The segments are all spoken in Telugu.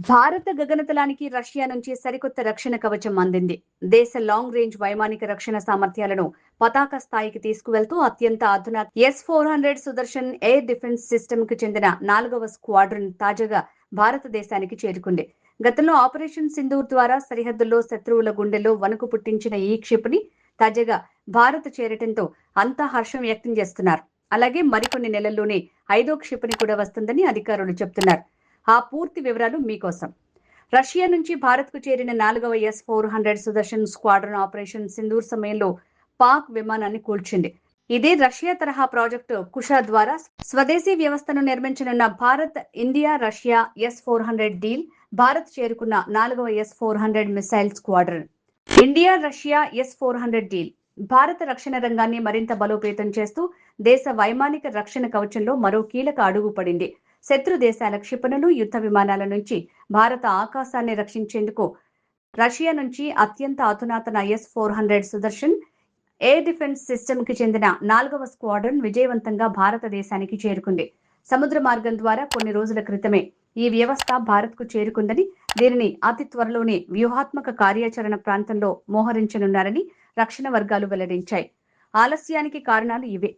భారత గగనతలానికి రష్యా నుంచి సరికొత్త రక్షణ కవచం అందింది. దేశ లాంగ్ రేంజ్ వైమానిక రక్షణ సామర్థ్యాలను పతాక స్థాయికి తీసుకువెళ్తూ అత్యంత అధునాతన S-400 Sudarshan air defence system కు చెందిన 4వ స్క్వాడ్రన్ తాజాగా భారతదేశానికి చేరుకుంది. గతంలో ఆపరేషన్ సింధూర్ ద్వారా సరిహద్దుల్లో శత్రువుల గుండెల్లో వణుకు పుట్టించిన ఈ క్షిపణి తాజాగా భారత్ చేరటంతో అంతా హర్షం వ్యక్తం చేస్తున్నారు. అలాగే మరికొన్ని నెలల్లోనే 5వ క్షిపణి కూడా వస్తుందని అధికారులు చెబుతున్నారు. ఆ పూర్తి వివరాలు మీకోసం. రష్యా నుంచి భారత్కు చేరిన 4వ S-400 Sudarshan squadron operation Sindoor సమయంలో పాక్ విమానాన్ని కూల్చింది. ఇదే రష్యా తరహా ప్రాజెక్టు కుషా ద్వారా స్వదేశీ వ్యవస్థను నిర్మించనున్న Bharat India Russia S-400 deal Bharat చేరుకున్న 4వ S-400 missile squadron. India Russia S-400 deal భారత రక్షణ రంగాన్ని మరింత బలోపేతం చేస్తూ దేశ వైమానిక రక్షణ కవచంలో మరో కీలక అడుగు పడింది. శత్రు దేశాల క్షిపణులు, యుద్ధ విమానాల నుంచి భారత ఆకాశాన్ని రక్షించేందుకు రష్యా నుంచి అత్యంత అధునాతన S-400 Sudarshan air defence system కి చెందిన 4వ స్క్వాడ్రన్ విజయవంతంగా భారతదేశానికి చేరుకుంది. సముద్ర మార్గం ద్వారా కొన్ని రోజుల క్రితమే ఈ వ్యవస్థ భారత్కు చేరుకుందని, దీనిని అతి త్వరలోనే వ్యూహాత్మక కార్యాచరణ ప్రాంతంలో మోహరించనున్నారని రక్షణ వర్గాలు వెల్లడించాయి. ఆలస్యానికి కారణాలు ఇవే.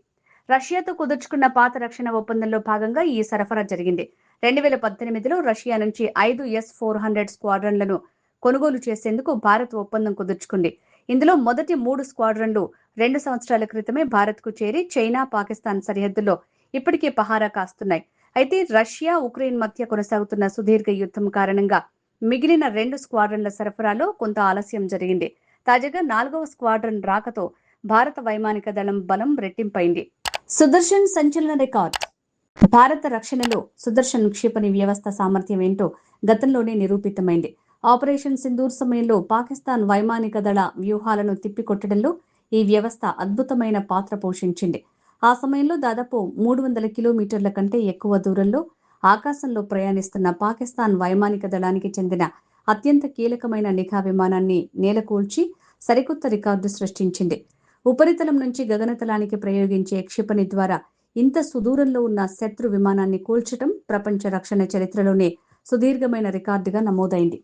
రష్యాతో కుదుర్చుకున్న పాత రక్షణ ఒప్పందంలో భాగంగా ఈ సరఫరా జరిగింది. 2018లో రష్యా నుంచి 5 S-400 స్క్వాడ్రన్లను కొనుగోలు చేసేందుకు భారత్ ఒప్పందం కుదుర్చుకుంది. ఇందులో మొదటి 3 స్క్వాడ్రన్లు 2 సంవత్సరాల క్రితమే భారత్కు చేరి చైనా, పాకిస్తాన్ సరిహద్దుల్లో ఇప్పటికే పహారా కాస్తున్నాయి. అయితే రష్యా, ఉక్రెయిన్ మధ్య కొనసాగుతున్న సుదీర్ఘ యుద్ధం కారణంగా మిగిలిన 2 స్క్వాడ్రన్ల సరఫరాలో కొంత ఆలస్యం జరిగింది. తాజాగా 4వ స్క్వాడ్రన్ రాకతో భారత వైమానిక దళం బలం రెట్టింపైంది. సుదర్శన్ సంచలన రికార్డ్. భారత రక్షణలో సుదర్శన్ క్షిపణి వ్యవస్థ సామర్థ్యం ఏంటో గతంలోనే నిరూపితమైంది. ఆపరేషన్ సింధూర్ సమయంలో పాకిస్తాన్ వైమానిక దళ వ్యూహాలను తిప్పికొట్టడంలో ఈ వ్యవస్థ అద్భుతమైన పాత్ర పోషించింది. ఆ సమయంలో దాదాపు 300 కిలోమీటర్ల కంటే ఎక్కువ దూరంలో ఆకాశంలో ప్రయాణిస్తున్న పాకిస్తాన్ వైమానిక దళానికి చెందిన అత్యంత కీలకమైన నిఘా విమానాన్ని నేలకూల్చి సరికొత్త రికార్డు సృష్టించింది. ఉపరితలం నుంచి గగనతలానికి ప్రయోగించే క్షిపణి ద్వారా ఇంత సుదూరంలో ఉన్న శత్రు విమానాన్ని కూల్చడం ప్రపంచ రక్షణ చరిత్రలోనే సుదీర్ఘమైన రికార్డుగా నమోదైంది.